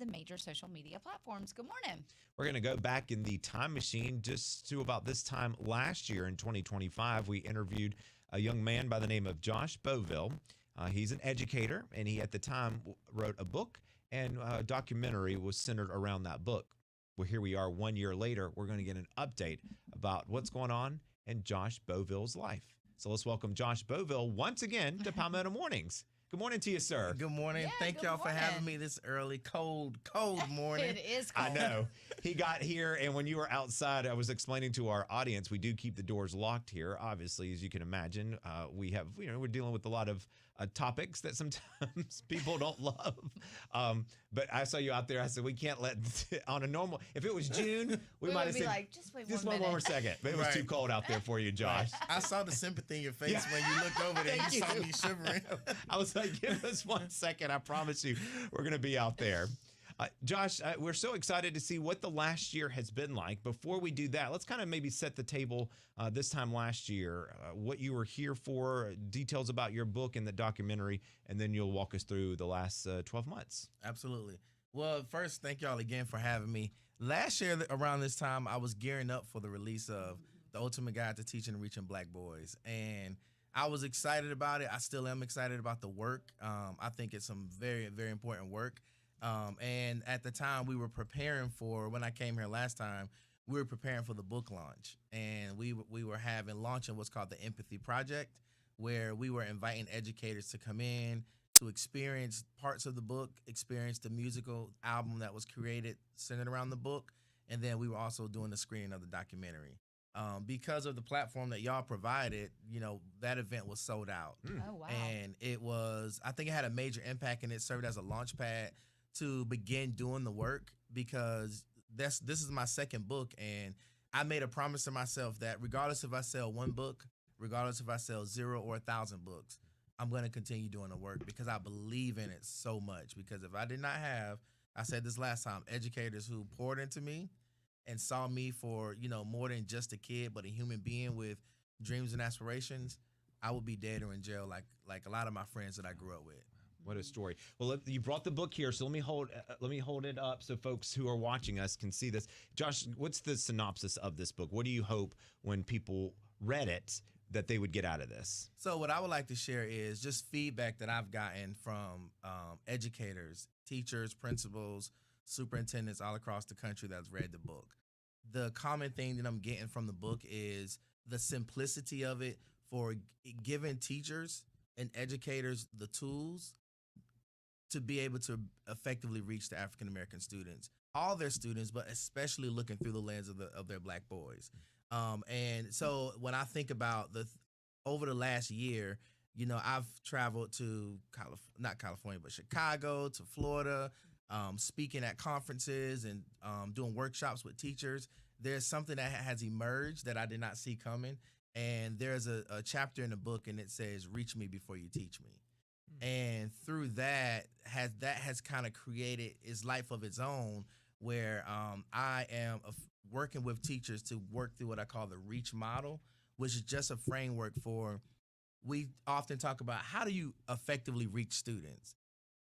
of the major social media platforms. Good morning. We're going to go back in the time machine just to about this time last year in 2025. We interviewed a young man by the name of Josh Bovill. He's an educator, and he at the time wrote a book, and a documentary was centered around that book. Well, here we are 1 year later. We're going to get an update about what's going on in Josh Bovill's life. So let's welcome Josh Bovill once again to Palmetto Mornings. Good morning to you, sir. Good morning. Yeah, Thank y'all for having me this early, cold morning. It is cold. I know. He got here, and when you were outside, I was explaining to our audience, we do keep the doors locked here. Obviously, as you can imagine, we're dealing with a lot of topics that sometimes people don't love. But I saw you out there. I said, we can't let, on a normal, if it was June, we might have said, like, just wait just one one more second. But it was too cold out there for you, Josh. I saw the sympathy in your face when you looked over there. Thank You saw you. me shivering. I was like, give us 1 second. I promise you, we're going to be out there. Josh, we're so excited to see what the last year has been like. Before we do that, let's kind of maybe set the table this time last year, what you were here for, details about your book and the documentary, and then you'll walk us through the last 12 months. Absolutely. Well, first, thank y'all again for having me. Last year, around this time, I was gearing up for the release of The Ultimate Guide to Teaching and Reaching Black Boys. And I was excited about it. I still am excited about the work. I think it's some very, very important work. And at the time we were preparing for, when I came here last time, we were preparing for the book launch. And we were launching what's called the Empathy Project, where we were inviting educators to come in to experience parts of the book, experience the musical album that was created centered around the book. And then we were also doing the screening of the documentary. Because of the platform that y'all provided, that event was sold out. Oh, wow. And I think it had a major impact, and it served as a launch pad to begin doing the work, because this is my second book, and I made a promise to myself that regardless if I sell one book, regardless if I sell 0 or 1,000 books, I'm going to continue doing the work because I believe in it so much. Because if I did not have, I said this last time, educators who poured into me and saw me for, more than just a kid, but a human being with dreams and aspirations, I would be dead or in jail like a lot of my friends that I grew up with. What a story. Well, you brought the book here, so let me hold it up so folks who are watching us can see this. Josh, what's the synopsis of this book? What do you hope when people read it that they would get out of this? So what I would like to share is just feedback that I've gotten from educators, teachers, principals, superintendents all across the country that's read the book. The common thing that I'm getting from the book is the simplicity of it for giving teachers and educators the tools to be able to effectively reach the African American students, all their students, but especially looking through the lens of their Black boys. And so when I think about over the last year, I've traveled to not California, but Chicago, to Florida, speaking at conferences and doing workshops with teachers. There's something that has emerged that I did not see coming. And there's a chapter in the book, and it says, "Reach me before you teach me." And through that has kind of created its life of its own, where I am working with teachers to work through what I call the REACH model, which is just a framework for, we often talk about how do you effectively reach students?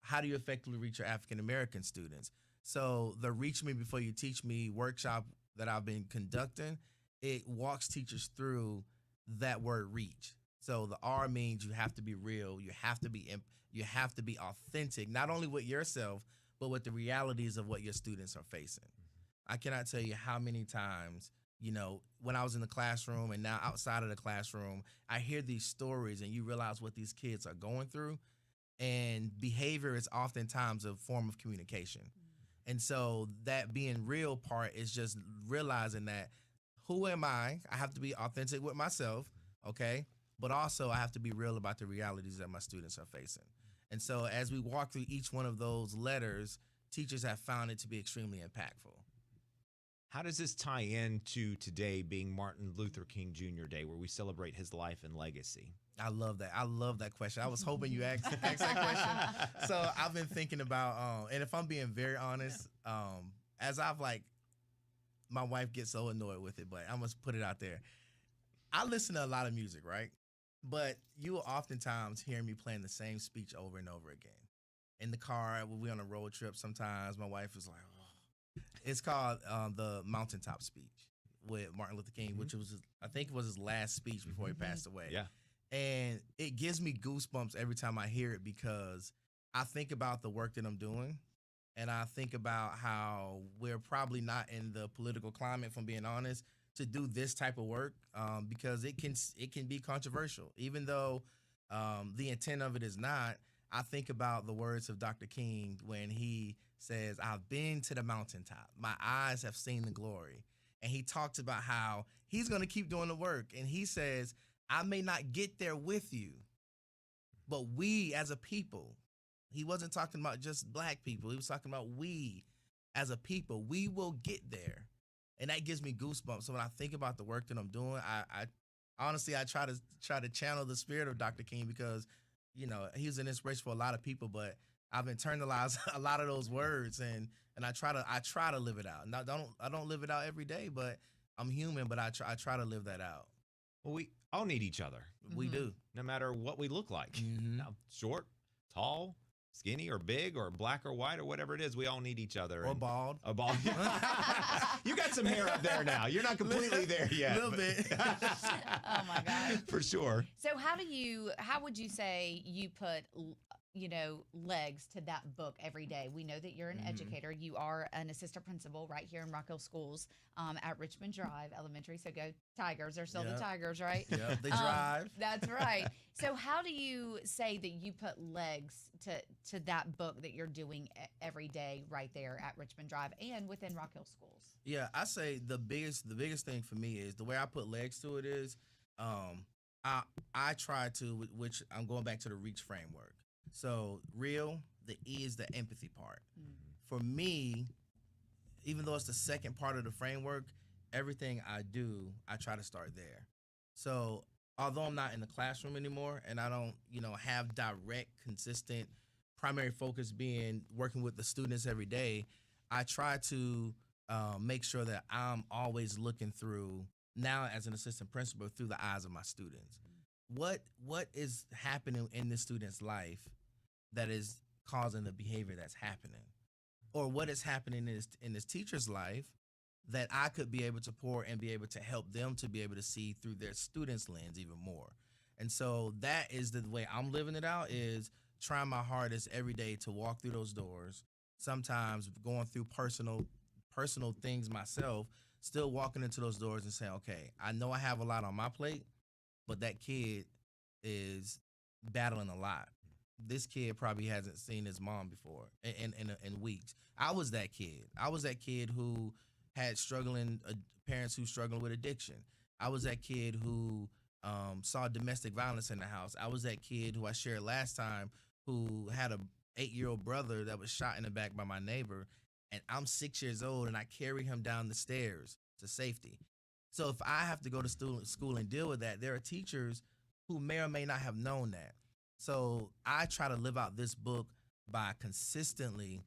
How do you effectively reach your African American students? So the Reach Me Before You Teach Me workshop that I've been conducting, it walks teachers through that word reach. So the R means you have to be real, you have to be authentic, not only with yourself, but with the realities of what your students are facing. I cannot tell you how many times, when I was in the classroom and now outside of the classroom, I hear these stories and you realize what these kids are going through. And behavior is oftentimes a form of communication. And so that being real part is just realizing that who am I? I have to be authentic with myself, okay? But also I have to be real about the realities that my students are facing. And so as we walk through each one of those letters, teachers have found it to be extremely impactful. How does this tie into today being Martin Luther King Jr. Day, where we celebrate his life and legacy? I love that. I love that question. I was hoping you asked that question. So I've been thinking about, and if I'm being very honest, as my wife gets so annoyed with it, but I'm going to put it out there. I listen to a lot of music, right? But you will oftentimes hear me playing the same speech over and over again. in the car when we on a road trip. Sometimes my wife is like, oh. It's called the Mountaintop Speech with Martin Luther King, which was I think it was his last speech before he passed away. Yeah. And it gives me goosebumps every time I hear it because I think about the work that I'm doing. And I think about how we're probably not in the political climate, if I'm being honest, to do this type of work because it can be controversial. Even though the intent of it is not, I think about the words of Dr. King when he says, "I've been to the mountaintop. My eyes have seen the glory." And he talks about how he's going to keep doing the work. And he says, "I may not get there with you, but we as a people," he wasn't talking about just black people. He was talking about we as a people. We will get there. And that gives me goosebumps. So when I think about the work that I'm doing, I honestly, I try to channel the spirit of Dr. King because, you know, he was an inspiration for a lot of people, but I've internalized a lot of those words and I try to live it out. Now, I don't live it out every day, but I'm human, but I try to live that out. Well, we all need each other. We do. No matter what we look like. Mhm. Now, short, tall, skinny or big or black or white or whatever it is, we all need each other. Or bald. A bald. You got some hair up there now. You're not completely there yet. A little bit. Oh my God. For sure. So how would you say you put, legs to that book every day? We know that you're an educator. You are an assistant principal right here in Rock Hill Schools at Richmond Drive Elementary. So go Tigers. They're still the Tigers, right? Yeah, they drive. That's right. So how do you say that you put legs to that book that you're doing every day right there at Richmond Drive and within Rock Hill Schools? Yeah, I say the biggest thing for me is the way I put legs to it is I try to, which I'm going back to the REACH framework. So real, the E is the empathy part. For me, even though it's the second part of the framework, everything I do, I try to start there. So although I'm not in the classroom anymore and I don't, have direct, consistent primary focus being working with the students every day, I try to make sure that I'm always looking through, now as an assistant principal, through the eyes of my students. What is happening in this student's life that is causing the behavior that's happening? Or what is happening in this teacher's life that I could be able to pour and be able to help them to be able to see through their students' lens even more. And so that is the way I'm living it out, is trying my hardest every day to walk through those doors, sometimes going through personal things myself, still walking into those doors and saying, okay, I know I have a lot on my plate, but that kid is battling a lot. This kid probably hasn't seen his mom before in weeks. I was that kid. I was that kid who had parents who struggled with addiction. I was that kid who saw domestic violence in the house. I was that kid who I shared last time who had a 8-year-old brother that was shot in the back by my neighbor. And I'm 6 years old and I carry him down the stairs to safety. So if I have to go to school and deal with that, there are teachers who may or may not have known that. So I try to live out this book by consistently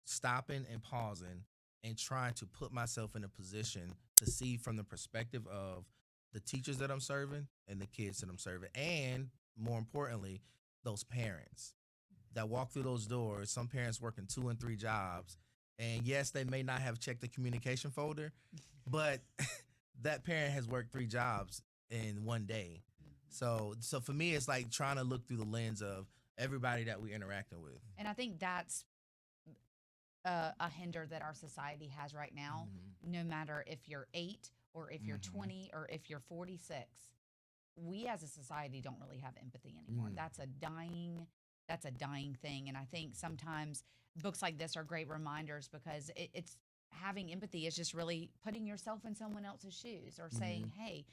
stopping and pausing and trying to put myself in a position to see from the perspective of the teachers that I'm serving and the kids that I'm serving. And more importantly, those parents that walk through those doors, some parents working 2 and 3 jobs. And yes, they may not have checked the communication folder, but that parent has worked 3 jobs in one day. So for me, it's like trying to look through the lens of everybody that we're interacting with. And I think that's a hinder that our society has right now, no matter if you're 8 or if you're 20 or if you're 46. We as a society don't really have empathy anymore. That's a dying thing. And I think sometimes books like this are great reminders because it's having empathy is just really putting yourself in someone else's shoes or saying, hey,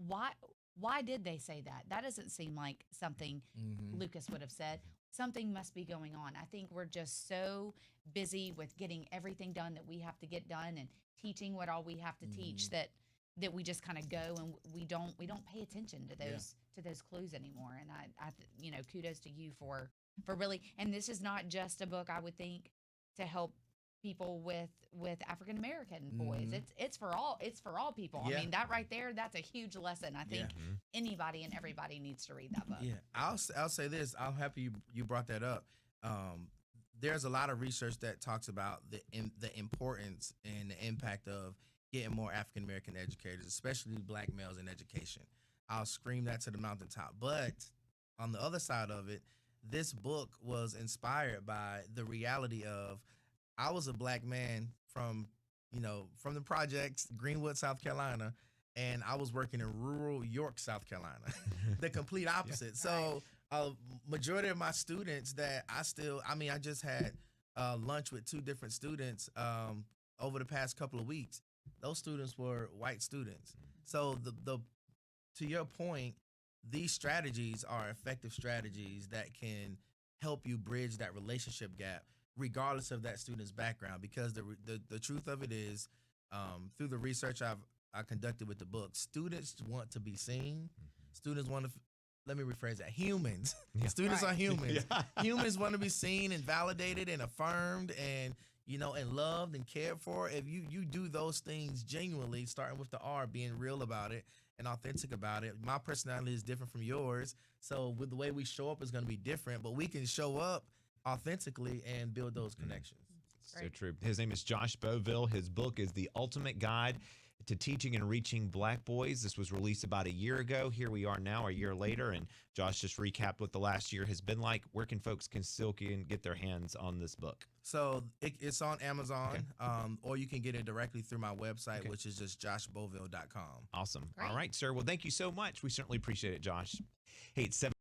why did they say that? That doesn't seem like something Lucas would have said. Something must be going on. I think we're just so busy with getting everything done that we have to get done and teaching what all we have to teach that we just kind of go and we don't pay attention to those clues anymore. And I kudos to you for really. And this is not just a book, I would think, to help people with African American boys. It's for all people. I mean, that right there, that's a huge lesson. I think anybody and everybody needs to read that book. Yeah, I'll say this. I'm happy you brought that up. there's a lot of research that talks about the importance and the impact of getting more African American educators, especially Black males in education. I'll scream that to the mountaintop. But on the other side of it, this book was inspired by the reality of I was a Black man from from the projects, Greenwood, South Carolina, and I was working in rural York, South Carolina, the complete opposite. So, majority of my students that I just had lunch with two different students over the past couple of weeks. Those students were white students. So the to your point, these strategies are effective strategies that can help you bridge that relationship gap, regardless of that student's background. Because the truth of it is, through the research I conducted with the book, students want to be seen. Students want to. Let me rephrase that. Humans. Yeah. Students Right. are humans. Yeah. Humans want to be seen and validated and affirmed and and loved and cared for. If you do those things genuinely, starting with the R, being real about it and authentic about it. My personality is different from yours, so with the way we show up is going to be different. But we can show up authentically and build those connections. So true. His name is Josh Bovill. His book is The Ultimate Guide to Teaching and Reaching Black Boys. This was released about a year ago. Here we are now, a year later, and Josh just recapped what the last year has been like. Where can folks get their hands on this book? So it's on Amazon, or you can get it directly through my website, which is just joshbovill.com. Awesome. Great. All right, sir. Well, thank you so much. We certainly appreciate it, Josh. Hey, it's 7